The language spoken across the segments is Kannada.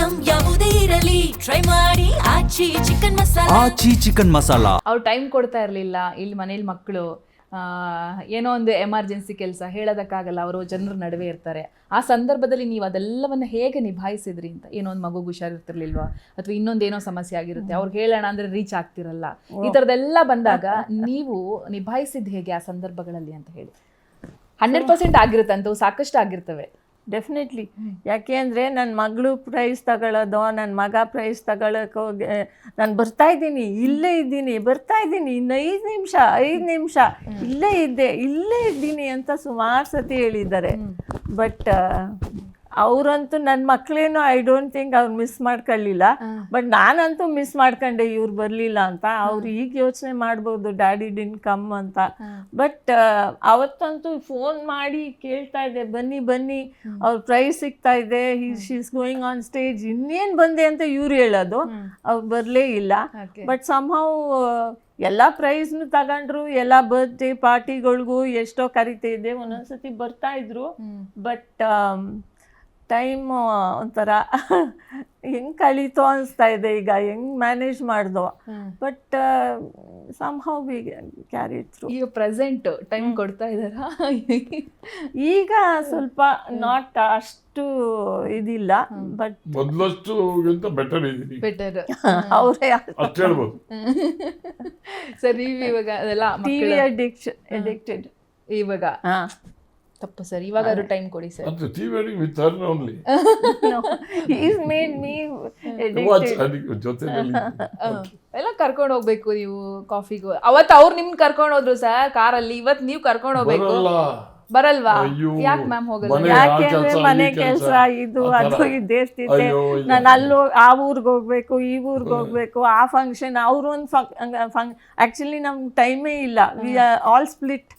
ಐಟಂ ಯಾವುದೇ ಇರಲಿ ಟ್ರೈ ಮಾಡಿ ಆಚಿ ಚಿಕನ್ ಮಸಾಲಾ. ಆಚಿ ಚಿಕನ್ ಮಸಾಲಾ. ಅವ್ರು ಟೈಮ್ ಕೊಡ್ತಾ ಇರಲಿಲ್ಲ. ಇಲ್ಲಿ ಮನೇಲಿ ಮಕ್ಕಳು ಏನೋ ಒಂದು ಎಮರ್ಜೆನ್ಸಿ ಕೆಲಸ ಹೇಳೋದಕ್ಕಾಗಲ್ಲ, ಅವರು ಜನರ ನಡುವೆ ಇರ್ತಾರೆ. ಆ ಸಂದರ್ಭದಲ್ಲಿ ನೀವು ಅದೆಲ್ಲವನ್ನ ಹೇಗೆ ನಿಭಾಯಿಸಿದ್ರಿ ಅಂತ? ಏನೋ ಒಂದು ಮಗುಗೆ ಹುಷಾರಿರ್ತಿರ್ಲಿಲ್ವಾ, ಅಥವಾ ಇನ್ನೊಂದೇನೋ ಸಮಸ್ಯೆ ಆಗಿರುತ್ತೆ, ಅವ್ರಿಗೆ ಹೇಳೋಣ ಅಂದ್ರೆ ರೀಚ್ ಆಗ್ತಿರಲ್ಲ, ಈ ಥರದ್ದೆಲ್ಲ ಬಂದಾಗ ನೀವು ನಿಭಾಯಿಸಿದ್ ಹೇಗೆ ಆ ಸಂದರ್ಭಗಳಲ್ಲಿ ಅಂತ ಹೇಳಿ? 100% ಆಗಿರುತ್ತೆ ಅಂತವು ಸಾಕಷ್ಟು ಆಗಿರ್ತವೆ. ಡೆಫಿನೆಟ್ಲಿ. ಯಾಕೆ ಅಂದರೆ ನನ್ನ ಮಗಳು ಪ್ರೈಸ್ ತಗೊಳ್ಳೋದು, ನನ್ನ ಮಗ ಪ್ರೈಸ್ ತಗೊಳ್ಳೋಕೆ ಹೋಗಿ ನಾನು ಬರ್ತಾ ಇದ್ದೀನಿ, ಇಲ್ಲೇ ಇದ್ದೀನಿ, ಬರ್ತಾ ಇದ್ದೀನಿ, ಇನ್ನು 5 ನಿಮಿಷ ಇಲ್ಲೇ ಇದ್ದೀನಿ ಅಂತ ಸುಮಾರು ಸತಿ ಹೇಳಿದ್ದಾರೆ. ಬಟ್ ಅವರಂತೂ ನನ್ನ ಮಕ್ಕಳೇನೋ ಐ ಡೋಂಟ್ ಥಿಂಕ್ ಅವ್ರು ಮಿಸ್ ಮಾಡ್ಕೊಳ್ಳಿಲ್ಲ. ಬಟ್ ನಾನಂತೂ ಮಿಸ್ ಮಾಡ್ಕೊಂಡೆ ಇವ್ರು ಬರಲಿಲ್ಲ ಅಂತ. ಅವ್ರು ಈಗ ಯೋಚನೆ ಮಾಡ್ಬೋದು ಡ್ಯಾಡಿ ಡಿನ್ ಕಮ್ ಅಂತ. ಬಟ್ ಅವತ್ತಂತೂ ಫೋನ್ ಮಾಡಿ ಕೇಳ್ತಾ ಇದ್ದೆ, ಬನ್ನಿ ಅವ್ರ ಪ್ರೈಸ್ ಸಿಗ್ತಾ ಇದೆ, she is going on stage, ಇನ್ನೇನು ಬಂದೆ ಅಂತ ಇವ್ರು ಹೇಳೋದು. ಅವ್ರು ಬರಲೇ ಇಲ್ಲ. ಬಟ್ ಸಮ್ಹೌ ಎಲ್ಲ ಪ್ರೈಸ್ನು ತಗೊಂಡ್ರು, ಎಲ್ಲ ಬರ್ತ್ಡೇ ಪಾರ್ಟಿಗಳಿಗೂ ಎಷ್ಟೋ ಕರಿತಿದ್ದೆ, ಒಂದೊಂದ್ಸತಿ ಬರ್ತಾ ಇದ್ರು. ಬಟ್ ಟೈಮ್ ಒಂಥರ ಹೆಂಗೆ ಕಳೀತೋ ಅನಿಸ್ತಾ ಇದೆ ಈಗ, ಹೆಂಗೆ ಮ್ಯಾನೇಜ್ ಮಾಡ್ದೋ. But somehow we carry through. ಈಗ ಪ್ರೆಸೆಂಟ್ ಟೈಮ್ ಕೊಡ್ತಾ ಇದ್ದಾರಾ? ಈಗ ಸ್ವಲ್ಪ ನಾಟ್ ಅಷ್ಟು ಇದಿಲ್ಲ, ಬಟ್ ಮೊದಲಷ್ಟು ಬೆಟರ್ ಇದ್ದೀನಿ, ಬೆಟರ್ ಅವರೇ ಅಷ್ಟು ಹೇಳ್ಬೋದು. ಸರ್ ನೀವು ಇವಾಗ ಅದೆಲ್ಲ ಟಿವಿ ಅಡಿಕ್ಟೆಡ್ ಇವಾಗ ತಪ್ಪು ಸರ್, ಇವಾಗಾದ್ರೂ ಟೈಮ್ ಕೊಡಿ ಸರ್. ಅದು TV with her only. He's made me ಜೊತೆಯಲ್ಲಿ ಎಲ್ಲ ಕರ್ಕೊಂಡು ಹೋಗ್ಬೇಕು ನೀವು ಕಾಫಿಗೂ. ಅವತ್ತು ಅವ್ರು ನಿಮ್ಗೆ ಕರ್ಕೊಂಡು ಹೋದ್ರು ಸರ್ ಕಾರಲ್ಲಿ, ಇವತ್ತು ನೀವು ಕರ್ಕೊಂಡು ಹೋಗ್ಬೇಕು. ಬರಲ್ವಾ? ಯಾಕೆ ಮ್ಯಾಮ್ ಹೋಗಲ್ಲ? ಯಾಕೆಂದ್ರೆ ಮನೆ ಕೆಲಸ ಇದು ಅದು ಇದ್ದೇ ಇರ್ತಿದ್ದೆ. ನಾನು ಅಲ್ಲಿ ಆ ಊರಿಗೆ ಹೋಗ್ಬೇಕು, ಈ ಊರಿಗೆ ಹೋಗ್ಬೇಕು, ಆ ಫಂಕ್ಷನ್, ಅವ್ರೊಂದು ಆಕ್ಚುಲಿ ನಮ್ಗೆ ಟೈಮೇ ಇಲ್ಲ. We are all split.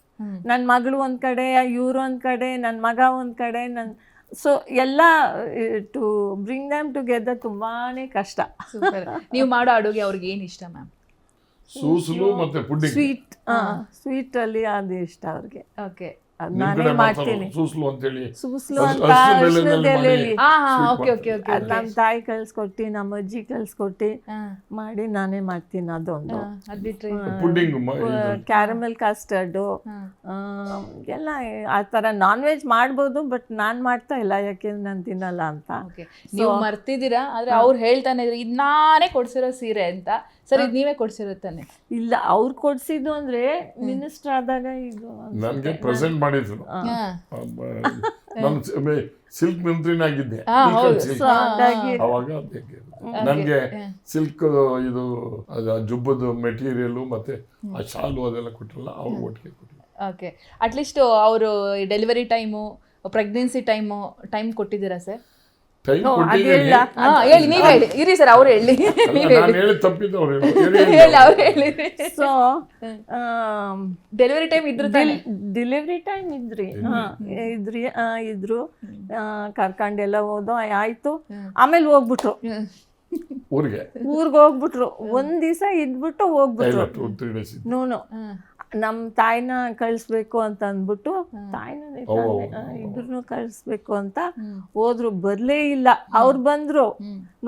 ನನ್ನ ಮಗಳು ಒಂದು ಕಡೆ, ಇವ್ರು ಒಂದು ಕಡೆ, ನನ್ನ ಮಗ ಒಂದು ಕಡೆ. ಸೊ ಎಲ್ಲ ಟು ಬ್ರಿಂಗ್ ದಮ್ ಟುಗೆದರ್ ತುಂಬಾನೇ ಕಷ್ಟ. ನೀವು ಮಾಡೋ ಅಡುಗೆ ಅವ್ರಿಗೆ ಏನು ಇಷ್ಟ ಮ್ಯಾಮ್? ಸೂಸಲು ಮತ್ತೆ ಪುಡ್ಡಿಂಗ್. ಸ್ವೀಟ್ ಅಲ್ಲಿ ಅದು ಇಷ್ಟ ಅವ್ರಿಗೆ. ಓಕೆ, ನಾನೇ ಮಾಡ್ತೀನಿ. ಸೂಸ್ಲು ಅಂತೇಳಿ, ಸೂಸ್ಲು ಅಂತ ಅರ್ಶಿಣದಲ್ಲಿ ನಮ್ಮ ತಾಯಿ ಕಳ್ಸ್ಕೊಟ್ಟು, ನಮ್ಮ ಅಜ್ಜಿ ಕಳ್ಸ್ಕೊಟ್ಟು ಮಾಡಿ ನಾನೇ ಮಾಡ್ತೀನಿ. ಅದೊಂದು ಪುಡ್ಡಿಂಗ್, ಕ್ಯಾರಮೆಲ್ ಕಸ್ಟರ್ಡು ಎಲ್ಲ ಆ ಥರ. ನಾನ್ ವೆಜ್ ಮಾಡ್ಬೋದು, ಬಟ್ ನಾನು ಮಾಡ್ತಾ ಇಲ್ಲ, ಯಾಕೆಂದ್ರೆ ನಾನು ತಿನ್ನಲ್ಲ ಅಂತ. ನೀವು ಮರ್ತಿದ್ದೀರಾ, ಆದ್ರೆ ಅವ್ರು ಹೇಳ್ತಾನೆ ಇದ್ರು ಇದು ನಾನೇ ಕೊಡ್ಸಿರೋ ಸೀರೆ ಅಂತ. ಸರ್ ಇದು ನೀವೇ ಕೊಡ್ಸಿರುತ್ತಾನೆ? ಇಲ್ಲ, ಅವ್ರು ಕೊಡ್ಸಿದ್ದು ಅಂದ್ರೆ ಮಿನಿಸ್ಟರ್ ಆದಾಗ ಇದು ನನಗೆ ಪ್ರೆಸೆಂಟ್ ಮಾಡಿದ್ರು. ನಾನು ಸಿಲ್ಕ್ ಮಂತ್ರಿನಾಗಿದ್ದೆ ಅವಾಗ. ನನಗೆ ಸಿಲ್ಕ್ ಇದು ಜುಬ್ಬದ ಮೆಟೀರಿಯಲ್ ಮತ್ತೆ ಆ ಶಾಲು ಅದೆಲ್ಲ ಕೊಟ್ಟರಲ್ಲ, ಅವ್ರು ಒಟ್ಟಿಗೆ ಕೊಟ್ಟಿದ್ರು. ಓಕೆ, ಅಟ್ಲೀಸ್ಟ್ ಅವರು ಡೆಲಿವರಿ ಟೈಮು, ಪ್ರೆಗ್ನೆನ್ಸಿ ಟೈಮ್ ಕೊಟ್ಟಿದ್ದೀರಾ ಸರ್? ಹೇಳಿ, ನೀವು ಹೇಳಿ. ಇರಿ ಸರ್, ಅವ್ರು ಹೇಳಿ. ಸೊ ಡೆಲಿವರಿ ಟೈಮ್ ಇದ್ರು, ಡೆಲಿವರಿ ಟೈಮ್ ಇದ್ರು ಕರ್ಕೊಂಡೆಲ್ಲ ಹೋದೋ ಆಯ್ತು. ಆಮೇಲೆ ಹೋಗ್ಬಿಟ್ರು ಊರಿಗೆ ಹೋಗ್ಬಿಟ್ರು. ಒಂದ್ ದಿವಸ ಇದ್ಬಿಟ್ಟು ಹೋಗ್ಬಿಟ್ರು. ನೋನು ನಮ್ಮ ತಾಯಿನ ಕಳಿಸ್ಬೇಕು ಅಂತ ಅಂದ್ಬಿಟ್ಟು, ತಾಯಿನ ಇಬ್ರು ಕಳಿಸ್ಬೇಕು ಅಂತ ಹೋದ್ರು. ಬರ್ಲೇ ಇಲ್ಲ. ಅವ್ರು ಬಂದ್ರು,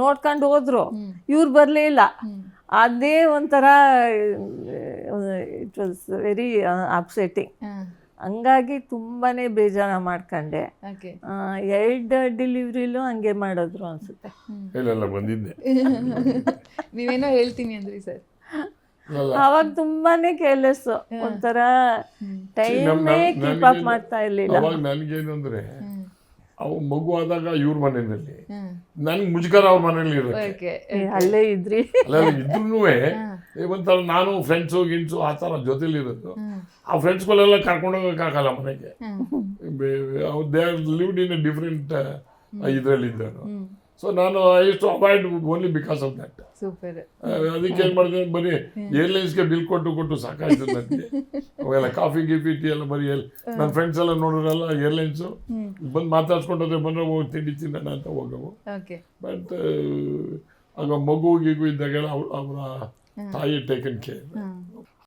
ನೋಡ್ಕೊಂಡು ಹೋದ್ರು, ಇವ್ರು ಬರ್ಲೇ ಇಲ್ಲ. ಅದೇ ಒಂಥರ ಇಟ್ ವಾಸ್ ವೆರಿ ಅಪ್ಸೆಟಿಂಗ್. ಹಂಗಾಗಿ ತುಂಬಾನೇ ಬೇಜಾರ ಮಾಡ್ಕೊಂಡೆ. 2 ಡೆಲಿವರಿಲೂ ಹಂಗೆ ಮಾಡಿದ್ರು ಅನ್ಸುತ್ತೆ. ಬಂದಿದ್ದೆ. ನೀವೇನೋ ಹೇಳ್ತೀನಿ ಅಂದ್ರಿ ಸರ್. ಅವಾಗ ತುಂಬಾನೇ ಕೇರ್ಲೆಸ್, ಒಂಥರ ಟೈಮೇ ಕೀಪ್ ಅಪ್ ಮಾಡ್ತಾ ಇರ್ಲಿಲ್ಲ. ಅವಾಗ ನನ್ಗೇನು ಅಂದ್ರೆ, ಅವ್ ಮಗು ಆದಾಗ ಇವ್ರ ಮನೆಯಲ್ಲಿ, ನನ್ಗೆ ಮುಜುಗರ ಅವ್ರ ಮನೇಲಿ ಇರುತ್ತೆ. ಅಲ್ಲೇ ಇದ್ರಿ. ಇದ್ರೂ ಒಂಥರ ನಾನು ಫ್ರೆಂಡ್ಸು ಗಿನ್ಸು ಆ ಥರ ಜೊತೆಲಿ ಇರೋದು. ಆ ಫ್ರೆಂಡ್ಸ್ಗಳೆಲ್ಲ ಕರ್ಕೊಂಡು ಹೋಗೋಕ್ಕಾಗಲ್ಲ ಮನೆಗೆ. They are lived in a different ಇದರಲ್ಲಿದ್ದರು. ಸೊ ನಾನು I use to avoid only because of that. ಅದಕ್ಕೆ ಏನು ಮಾಡಿದೆ, ಬರೀ ಏರ್ಲೈನ್ಸ್ಗೆ ಬಿಲ್ ಕೊಟ್ಟು ಸಾಕಾಯ್ತು ನನಗೆ. ಅವೆಲ್ಲ ಕಾಫಿ ಗಿಫಿ ಟೀ ಎಲ್ಲ ಬರೀ ನನ್ನ ಫ್ರೆಂಡ್ಸ್ ಎಲ್ಲ ನೋಡೋರೆಲ್ಲ ಏರ್ಲೈನ್ಸು ಬಂದು ಮಾತಾಡ್ಸ್ಕೊಂಡೋದ್ರೆ ಬಂದ್ರೆ ಹೋಗಿ ತಿಂಡಿ ತಿನ್ನೋಣ ಅಂತ ಹೋಗವು. ಬಟ್ ಆಗ ಮಗು ಗಿಗು ಇದ್ದಾಗೆಲ್ಲ ಅವರ ತಾಯಿ ಟೇಕನ್ ಕೇರ್.